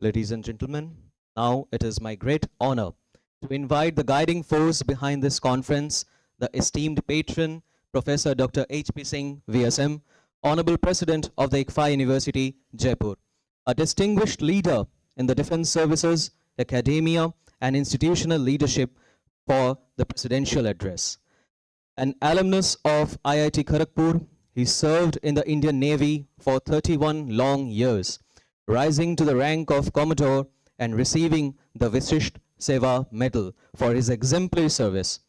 Ladies and gentlemen, now it is my great honor to invite the guiding force behind this conference, the esteemed patron, Professor Dr. H.P. Singh, VSM, Honorable President of the ICFAI University, Jaipur, a distinguished leader in the defense services, academia, and institutional leadership for the presidential address. An alumnus of IIT Kharagpur, he served in the Indian Navy for 31 long years, rising to the rank of Commodore and receiving the Vishisht Seva Medal for his exemplary service.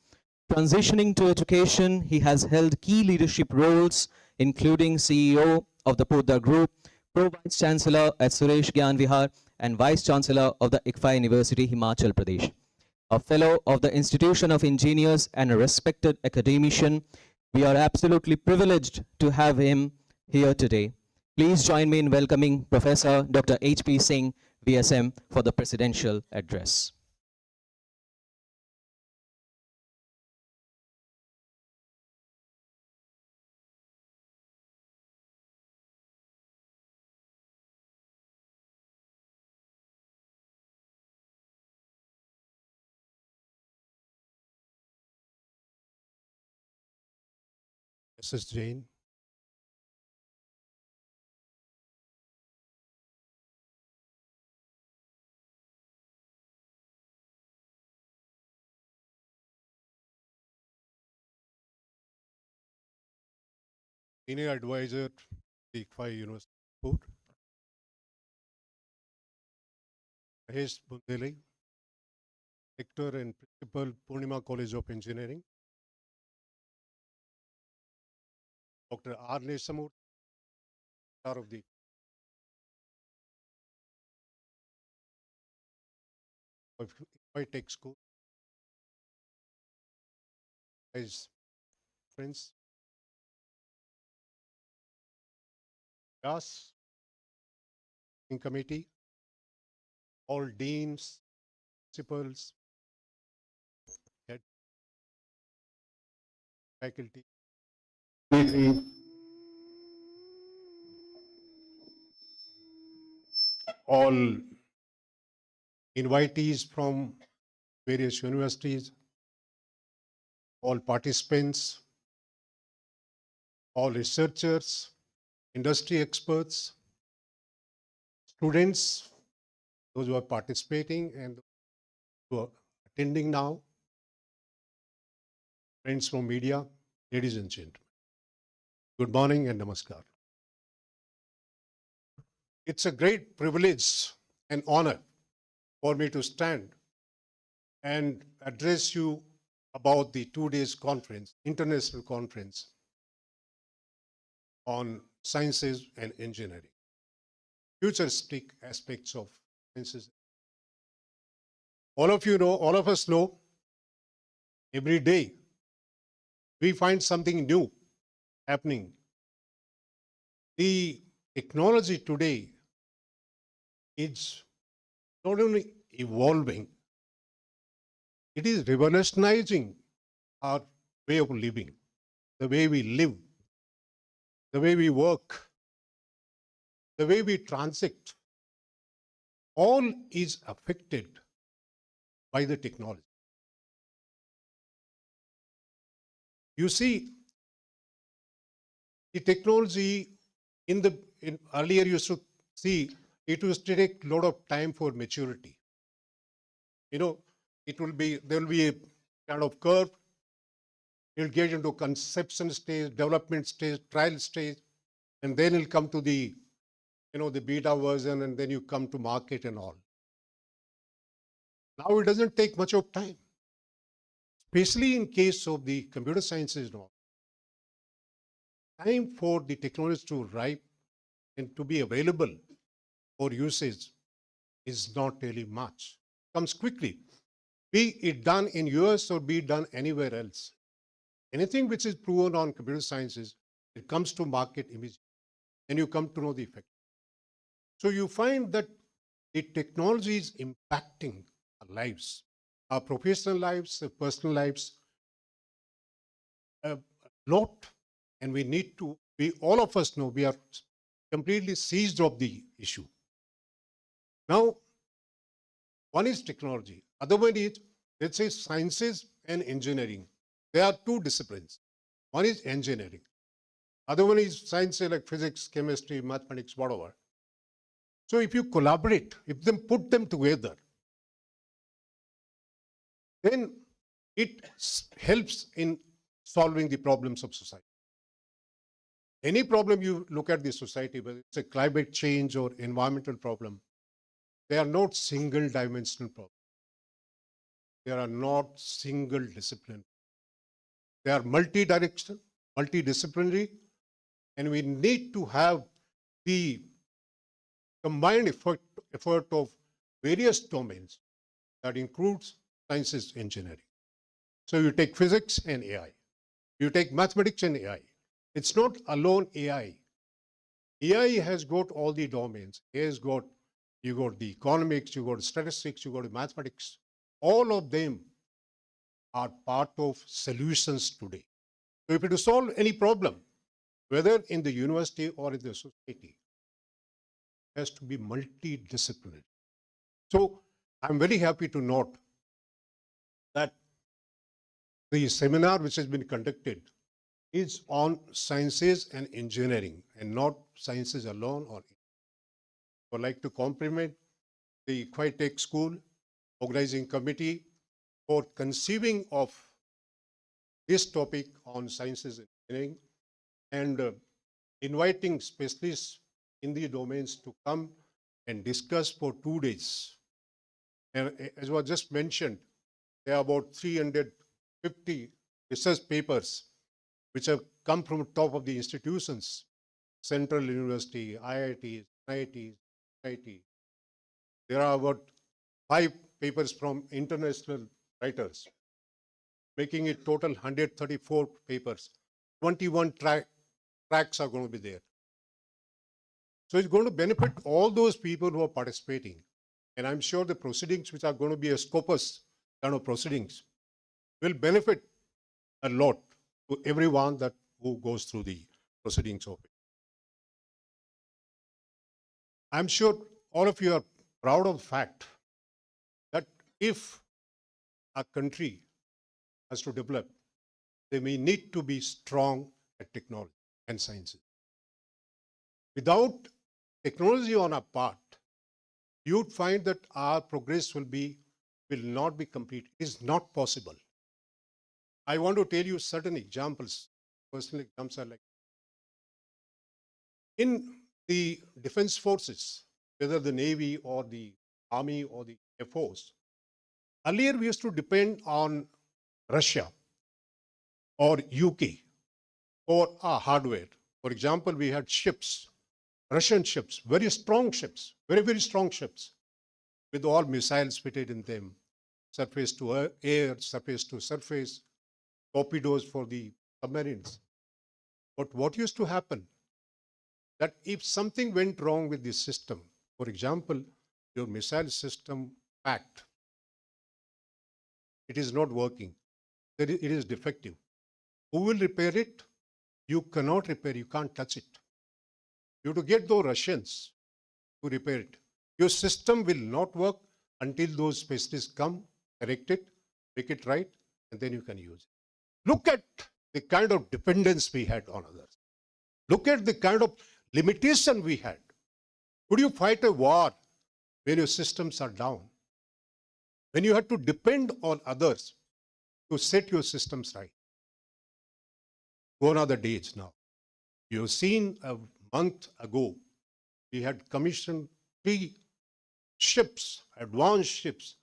Transitioning to education, he has held key leadership roles, including CEO of the Poddar Group, Pro-Vice Chancellor at Suresh Gyan Vihar, and Vice Chancellor of the ICFAI University, Himachal Pradesh. A fellow of the Institution of Engineers and a respected academician, we are absolutely privileged to have him here today. Please join me in welcoming Professor Dr. H.P. Singh, VSM, for the presidential address. Mrs. Jain, Senior Advisor, the ICFAI University Board, Mahesh Bundele, Rector and Principal, Purnima College of Engineering, Dr. R. Nesamur, of the ICFAI Tech School, as friends, Yas, in committee, all deans, principals, head faculty, all invitees from various universities, all participants, all researchers, industry experts, students, those who are participating and who are attending now, friends from media, ladies and gentlemen. Good morning and namaskar. It's a great privilege and honor for me to stand and address you about the 2 days conference, international conference on sciences and engineering, futuristic aspects of sciences. All of you know, all of us know, every day we find something new happening. The technology today is not only evolving, it is revolutionizing our way of living, the way we live, the way we work, the way we transact. All is affected by the technology. You see, the technology earlier you should see it used to take a lot of time for maturity. There will be a kind of curve. You'll get into conception stage, development stage, trial stage, and then it'll come to the beta version, and then you come to market and all. Now it doesn't take much of time, especially in case of the computer sciences. Time for the technology to ripe and to be available for usage is not really much. It comes quickly, be it done in US or be it done anywhere else. Anything which is proven on computer sciences, it comes to market immediately, and you come to know the effect. So you find that the technology is impacting our lives, our professional lives, our personal lives, a lot. And we need to, all of us know, we are completely seized of the issue. Now, one is technology. Other one is, let's say, sciences and engineering. There are two disciplines. One is engineering. Other one is science like physics, chemistry, mathematics, whatever. So if you collaborate, if them put them together, then it helps in solving the problems of society. Any problem you look at the society, whether it's a climate change or environmental problem, they are not single dimensional problems. They are not single discipline. They are multi-directional, multidisciplinary, and we need to have the combined effort of various domains that includes sciences, engineering. So you take physics and AI. You take mathematics and AI. It's not alone AI. AI has got all the domains. AI has got, you got the economics, you got statistics, you got mathematics. All of them are part of solutions today. So if you to solve any problem, whether in the university or in the society, it has to be multidisciplinary. So I'm very happy to note that the seminar which has been conducted is on sciences and engineering and not sciences alone. I would like to compliment the ICFAI School organizing committee for conceiving of this topic on sciences and engineering and inviting specialists in the domains to come and discuss for 2 days. And as was just mentioned, there are about 350 research papers which have come from the top of the institutions, Central University, IITs, NIT. There are about 5 papers from international writers, making it total 134 papers. 21 tracks are going to be there. So it's going to benefit all those people who are participating. And I'm sure the proceedings, which are going to be a scopus kind of proceedings, will benefit a lot to everyone who goes through the proceedings of it. I'm sure all of you are proud of the fact that if a country has to develop, they may need to be strong at technology and sciences. Without technology on our part, you'd find that our progress will not be complete. It is not possible. I want to tell you certain examples. Personal examples are like, in the defense forces, whether the Navy or the Army or the Air Force, earlier we used to depend on Russia or UK for our hardware. For example, we had ships, Russian ships, very strong ships, very, very strong ships, with all missiles fitted in them, surface to air, surface to surface, torpedoes for the submarines. But what used to happen, that if something went wrong with the system, for example, your missile system packed, it is not working, it is defective. Who will repair it? You cannot repair, you can't touch it. You have to get those Russians to repair it. Your system will not work until those specialists come, correct it, make it right, and then you can use it. Look at the kind of dependence we had on others. Look at the kind of limitation we had. Could you fight a war when your systems are down? When you had to depend on others to set your systems right? Gone are the days now. You've seen a month ago, we had commissioned 3 ships, advanced ships,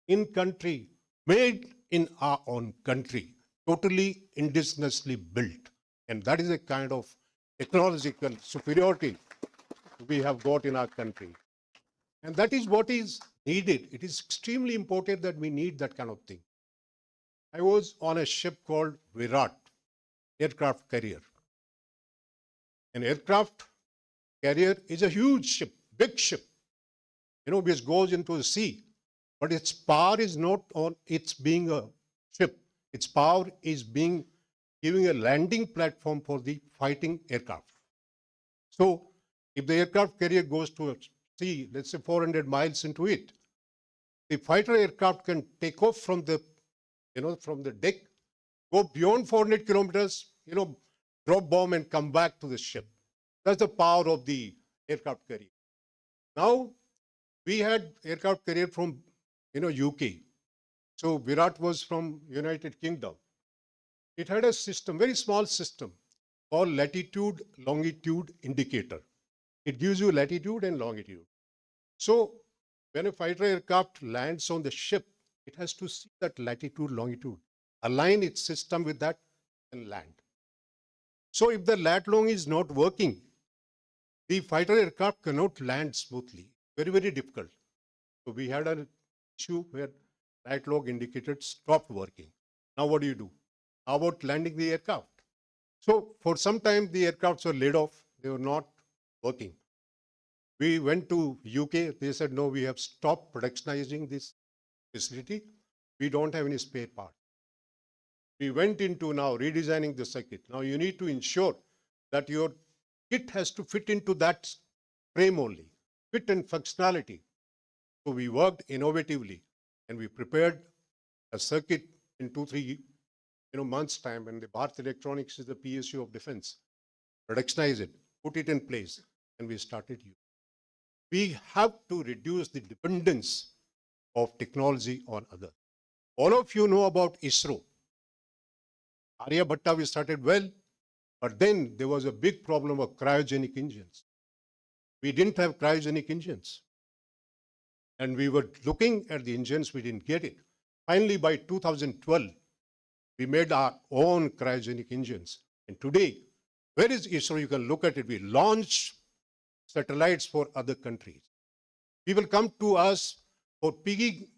in country, made in our own country, totally indigenously built. And that is a kind of technological superiority we have got in our country. And that is what is needed. It is extremely important that we need that kind of thing. I was on a ship called Virat, aircraft carrier. An aircraft carrier is a huge ship, big ship, which goes into the sea. But its power is not on its being a ship. Its power is giving a landing platform for the fighting aircraft. So if the aircraft carrier goes to a sea, let's say 400 miles into it. The fighter aircraft can take off from the, from the deck, go beyond 400 kilometers, drop bomb and come back to the ship. That's the power of the aircraft carrier. Now, we had aircraft carrier from, UK. So Virat was from United Kingdom. It had a system, very small system, called latitude longitude indicator. It gives you latitude and longitude. So when a fighter aircraft lands on the ship, it has to see that latitude, longitude, align its system with that and land. So if the lat long is not working, the fighter aircraft cannot land smoothly. Very, very difficult. So we had an issue where lat long indicator stopped working. Now what do? How about landing the aircraft? So for some time, the aircrafts were laid off. They were not working. We went to UK. They said, no, we have stopped productionizing this facility. We don't have any spare part. We went into now redesigning the circuit. Now you need to ensure that your kit has to fit into that frame only, fit and functionality. So we worked innovatively and we prepared a circuit in 2-3 months' time, and the Bharat Electronics is the PSU of defense. Productionize it, put it in place, and we started using. We have to reduce the dependence of technology on others. All of you know about ISRO. Aryabhatta we started well, but then there was a big problem of cryogenic engines. We didn't have cryogenic engines. And we were looking at the engines, we didn't get it. Finally, by 2012, we made our own cryogenic engines. And today, where is ISRO? You can look at it. We launch satellites for other countries. People come to us for picking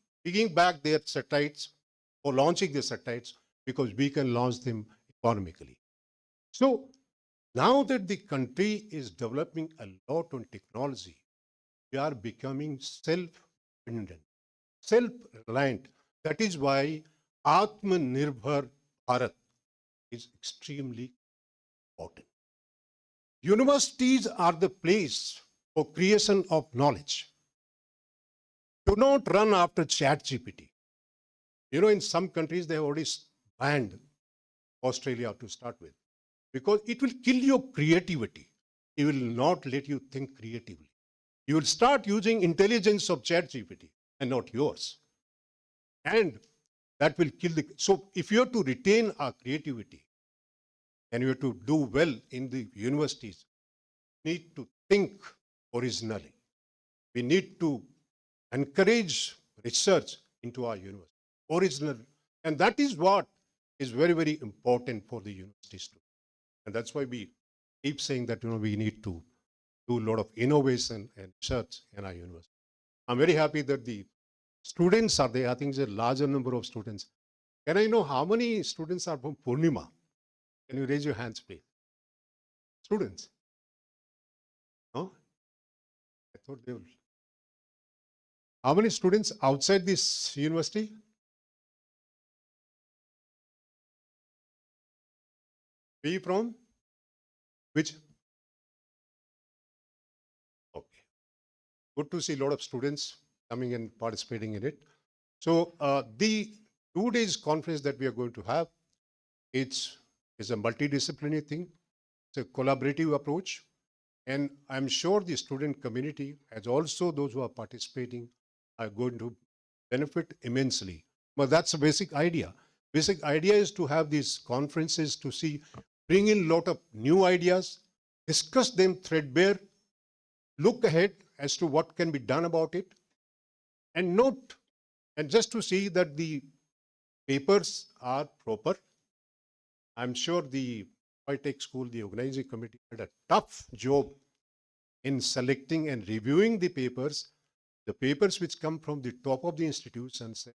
back their satellites, for launching their satellites, because we can launch them economically. So now that the country is developing a lot on technology, we are becoming self-dependent, self-reliant. That is why Atmanirbhar Bharat is extremely important. Universities are the place for creation of knowledge. Do not run after ChatGPT. In some countries, they have already banned Australia to start with, because it will kill your creativity. It will not let you think creatively. You will start using intelligence of ChatGPT and not yours. And that will kill the... So if you have to retain our creativity and you have to do well in the universities, we need to think originally. We need to encourage research into our university, original. And that is what is very, very important for the universities too. And that's why we keep saying that we need to do a lot of innovation and research in our university. I'm very happy that the students are there. I think there's a larger number of students. Can I know how many students are from Purnima? Can you raise your hands, please? Students? No? I thought they will. How many students outside this university? Be from? Which? Okay. Good to see a lot of students coming and participating in it. So the 2 days conference that we are going to have, it's a multidisciplinary thing. It's a collaborative approach. And I'm sure the student community, as also those who are participating, are going to benefit immensely. But that's a basic idea. Basic idea is to have these conferences to bring in a lot of new ideas, discuss them threadbare, look ahead as to what can be done about it, and note, and just to see that the papers are proper. I'm sure the Tech School, the organizing committee, had a tough job in selecting and reviewing the papers which come from the top of the institutions.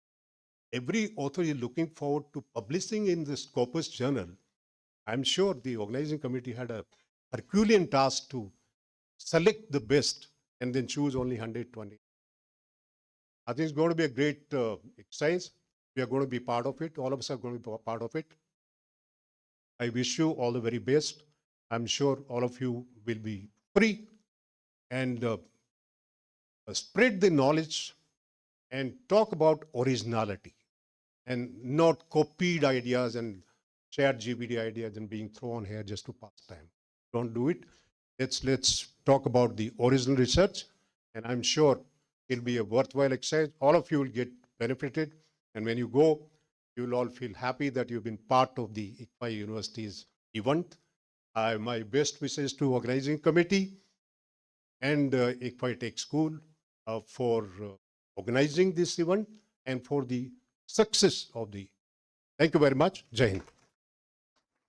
Every author is looking forward to publishing in the Scopus journal. I'm sure the organizing committee had a Herculean task to select the best and then choose only 120. I think it's going to be a great exercise. We are going to be part of it. All of us are going to be part of it. I wish you all the very best. I'm sure all of you will be free and spread the knowledge and talk about originality and not copied ideas and shared GBD ideas and being thrown here just to pass time. Don't do it. Let's talk about the original research, and I'm sure it'll be a worthwhile exercise. All of you will get benefited, and when you go, you'll all feel happy that you've been part of the ICFAI University's event. My best wishes to organizing committee and ICFAI Tech School for organizing this event and for the success of the. Thank you very much. Jai Hind.